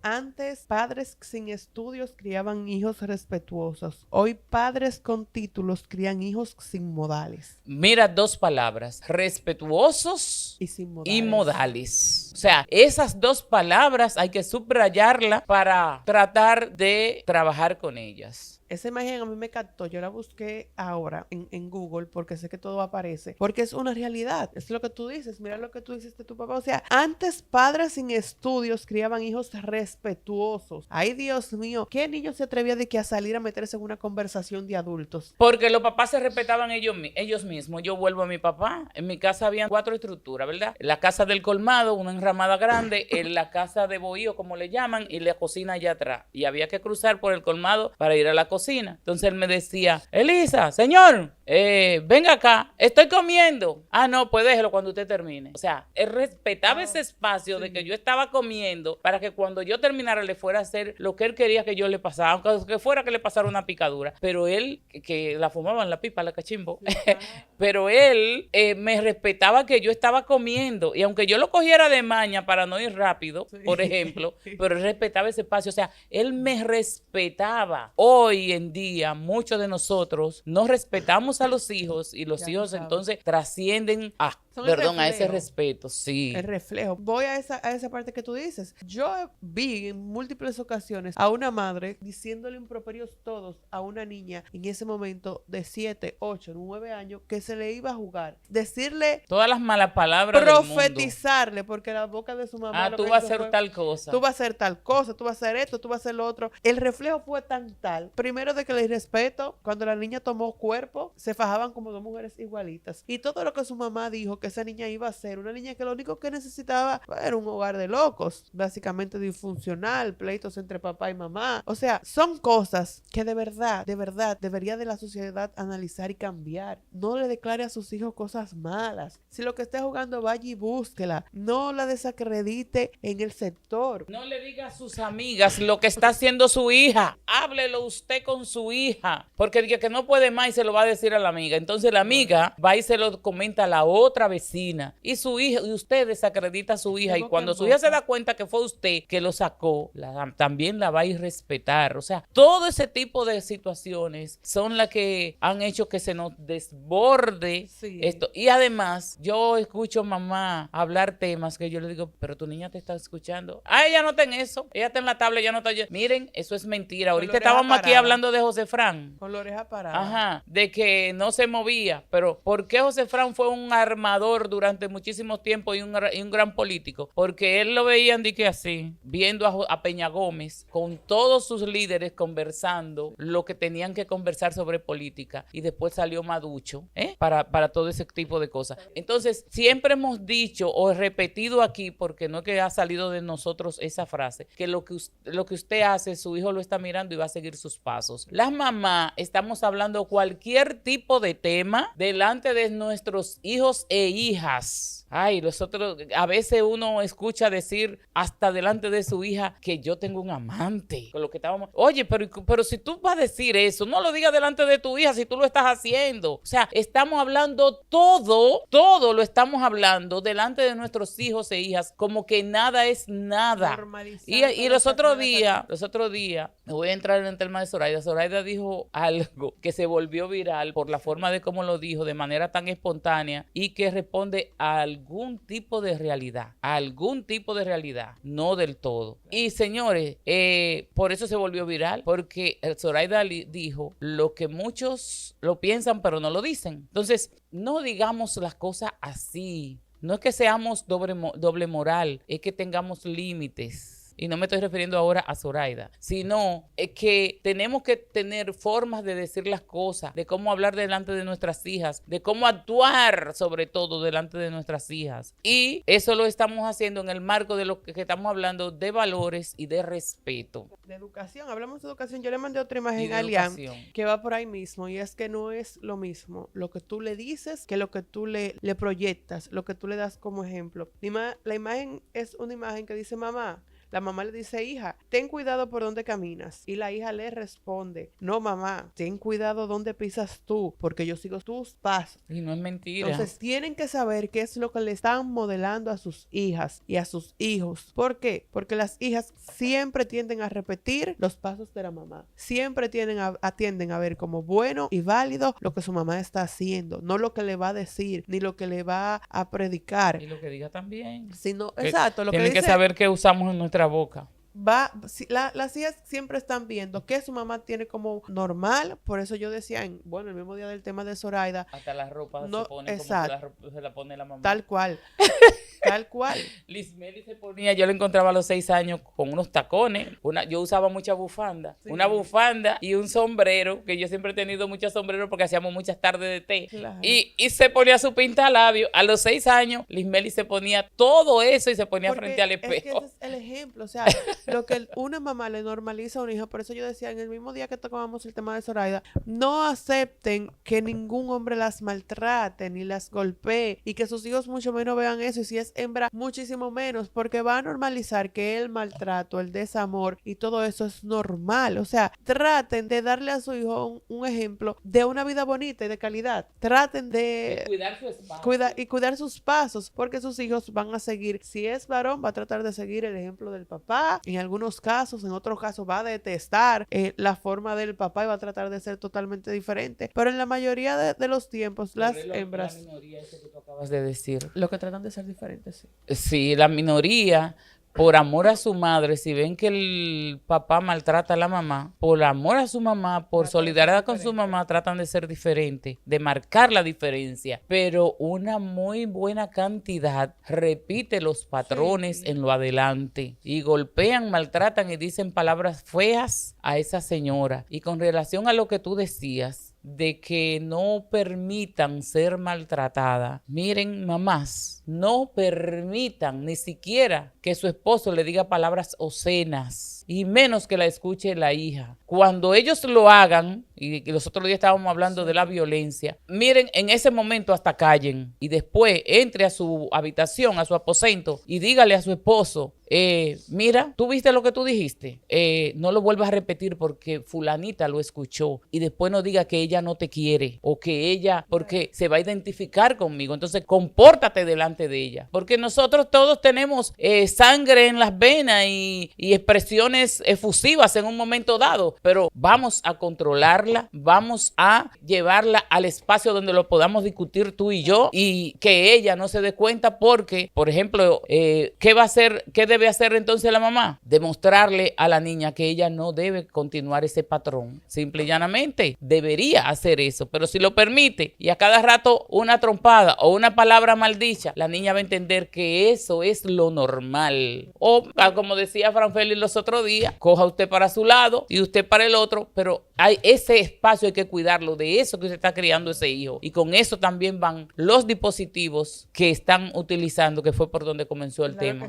Antes, padres sin estudios criaban hijos respetuosos. Hoy, padres con títulos crían hijos sin modales. Mira, dos palabras, respetuosos Y sin modales. y modales. O sea, esas dos palabras hay que subrayarlas para tratar de trabajar con ellas. Esa imagen a mí me captó, yo la busqué ahora en Google porque sé que todo aparece, porque es una realidad, es lo que tú dices, mira lo que tú dices de tu papá, o sea, antes padres sin estudios criaban hijos respetuosos. Ay, Dios mío, ¿qué niño se atrevía de que a salir a meterse en una conversación de adultos? Porque los papás se respetaban ellos mismos. Yo vuelvo a mi papá, en mi casa habían 4 estructuras, ¿verdad? La casa del colmado, una enramada grande, en la casa de bohío, como le llaman, y la cocina allá atrás. Y había que cruzar por el colmado para ir a la cocina. Entonces él me decía, Elisa, señor, venga acá, estoy comiendo. Ah, no, pues déjelo cuando usted termine. O sea, él respetaba ese espacio de que yo estaba comiendo para que cuando yo terminara le fuera a hacer lo que él quería que yo le pasara, aunque fuera que le pasara una picadura. Pero él, que la fumaban la pipa, la cachimbo, pero él me respetaba que yo estaba comiendo. Y aunque yo lo cogiera de maña para no ir rápido, por ejemplo, pero él respetaba ese espacio. O sea, él me respetaba. Hoy en día, muchos de nosotros no respetamos a los hijos y los hijos entonces trascienden a ese respeto. Sí. El reflejo. Voy a esa parte que tú dices. Yo vi en múltiples ocasiones a una madre diciéndole improperios todos a una niña en ese momento de 7, 8, 9 años que se le iba a jugar. Decirle todas las malas palabras profetizarle, porque la boca de su mamá tú vas a hacer tal cosa. Tú vas a hacer tal cosa, tú vas a hacer esto, tú vas a hacer lo otro. El reflejo fue tan tal. Primero de que le respeto, cuando la niña tomó cuerpo, se fajaban como dos mujeres igualitas. Y todo lo que su mamá dijo que esa niña iba a ser, una niña que lo único que necesitaba era un hogar de locos, básicamente disfuncional, pleitos entre papá y mamá. O sea, son cosas que de verdad, debería de la sociedad analizar y cambiar. No le declare a sus hijos cosas malas. Si lo que está jugando, vaya y búsquela. No la desacredite en el sector. No le diga a sus amigas lo que está haciendo su hija. Háblelo usted con su hija, porque dice que no puede más y se lo va a decir a la amiga. Entonces la amiga va y se lo comenta a la otra vecina y su hija, y usted desacredita a su hija, y cuando su hija se da cuenta que fue usted que lo sacó, también la va a ir a respetar. O sea, todo ese tipo de situaciones son las que han hecho que se nos desborde esto. Y además, yo escucho mamá hablar temas que yo le digo, pero tu niña te está escuchando. Ah, ella no está en eso, ella está en la tabla, ella no está. Miren, eso es mentira. Ahorita estábamos aquí hablando de José Fran. Con la oreja parada. Ajá, de que no se movía. Pero ¿por qué José Fran fue un armador durante muchísimo tiempo y un gran político? Porque él lo veían de que así, viendo a Peña Gómez con todos sus líderes conversando lo que tenían que conversar sobre política, y después salió Maducho para todo ese tipo de cosas. Entonces, siempre hemos dicho o repetido aquí, porque no es que ha salido de nosotros esa frase, que lo que usted hace, su hijo lo está mirando y va a seguir sus pasos. Las mamás estamos hablando cualquier tipo de tema delante de nuestros hijos e hijas. Ay, nosotros, a veces uno escucha decir hasta delante de su hija que yo tengo un amante. Con lo que estábamos, oye, pero si tú vas a decir eso, no lo digas delante de tu hija si tú lo estás haciendo. O sea, estamos hablando todo lo estamos hablando delante de nuestros hijos e hijas, como que nada es nada. Y los otros días, me voy a entrar en el tema de Zoraida. Zoraida dijo algo que se volvió viral por la forma de cómo lo dijo, de manera tan espontánea, y que responde a algún tipo de realidad, no del todo. Y señores, por eso se volvió viral, porque Zoraida dijo lo que muchos lo piensan pero no lo dicen. Entonces, no digamos las cosas así. No es que seamos doble moral, es que tengamos límites. Y no me estoy refiriendo ahora a Zoraida, sino que tenemos que tener formas de decir las cosas, de cómo hablar delante de nuestras hijas, de cómo actuar sobre todo delante de nuestras hijas. Y eso lo estamos haciendo en el marco de lo que estamos hablando de valores y de respeto. De educación, hablamos de educación. Yo le mandé otra imagen a Lian que va por ahí mismo, y es que no es lo mismo lo que tú le dices que lo que tú le proyectas, lo que tú le das como ejemplo. La imagen es una imagen que dice: mamá, La mamá le dice, hija, ten cuidado por donde caminas. Y la hija le responde, no mamá, ten cuidado donde pisas tú, porque yo sigo tus pasos. Y no es mentira. Entonces tienen que saber qué es lo que le están modelando a sus hijas y a sus hijos. ¿Por qué? Porque las hijas siempre tienden a repetir los pasos de la mamá. Siempre tienden a ver como bueno y válido lo que su mamá está haciendo, no lo que le va a decir, ni lo que le va a predicar. Y lo que diga también. Sino, exacto, lo que tienen dice, que saber qué usamos en nuestra boca. Las hijas siempre están viendo que su mamá tiene como normal, por eso yo decía, el mismo día del tema de Zoraida. Hasta la ropa no, se pone exacto, como se la pone la mamá. Tal cual. Tal cual. Lismeli se ponía, yo la encontraba a los 6 años con unos tacones, yo usaba mucha bufanda, Sí. una bufanda y un sombrero, que yo siempre he tenido muchos sombreros porque hacíamos muchas tardes de té, Claro. y se ponía su pintalabio. A los 6 años, Lismeli se ponía todo eso y se ponía Porque frente al es que espejo. ese es el ejemplo, o sea, lo que una mamá le normaliza a un hijo, por eso yo decía, en el mismo día que tocábamos el tema de Zoraida, no acepten que ningún hombre las maltrate ni las golpee y que sus hijos mucho menos vean eso, y si es hembra, muchísimo menos, porque va a normalizar que el maltrato, el desamor y todo eso es normal. O sea, traten de darle a su hijo un ejemplo de una vida bonita y de calidad. Traten de Cuidar su espacio. cuidar sus pasos, porque sus hijos van a seguir, si es varón, va a tratar de seguir el ejemplo del papá, en algunos casos, en otros casos va a detestar la forma del papá y va a tratar de ser totalmente diferente, pero en la mayoría de los tiempos, las hembras, La minoría ese que tú acabas de decir. lo que tratan de ser diferentes, sí. Sí, la minoría, por amor a su madre, si ven que el papá maltrata a la mamá, por amor a su mamá, por solidaridad con su mamá, tratan de ser diferentes, de marcar la diferencia. Pero una muy buena cantidad repite los patrones en lo adelante y golpean, maltratan y dicen palabras feas a esa señora. Y con relación a lo que tú decías, de que no permitan ser maltratada. Miren, mamás, no permitan ni siquiera que su esposo le diga palabras obscenas y menos que la escuche la hija. Cuando ellos lo hagan, y los otros días estábamos hablando de la violencia, miren, en ese momento hasta callen y después entre a su habitación, a su aposento y dígale a su esposo, mira, ¿tú viste lo que tú dijiste? No lo vuelvas a repetir porque fulanita lo escuchó, y después no diga que ella no te quiere o que ella, porque se va a identificar conmigo. Entonces compórtate delante de ella, porque nosotros todos tenemos sangre en las venas y expresiones efusivas en un momento dado, pero vamos a controlarla, vamos a llevarla al espacio donde lo podamos discutir tú y yo, y que ella no se dé cuenta, porque, por ejemplo, ¿qué va a hacer? ¿Qué debe hacer entonces la mamá? Demostrarle a la niña que ella no debe continuar ese patrón. Simple y llanamente debería hacer eso, pero si lo permite y a cada rato una trompada o una palabra maldicha, la niña va a entender que eso es lo normal. O como decía Fran Félix los otros días, coja usted para su lado y usted para el otro, pero hay ese espacio, hay que cuidarlo, de eso que se está criando ese hijo. Y con eso también van los dispositivos que están utilizando, que fue por donde comenzó el tema.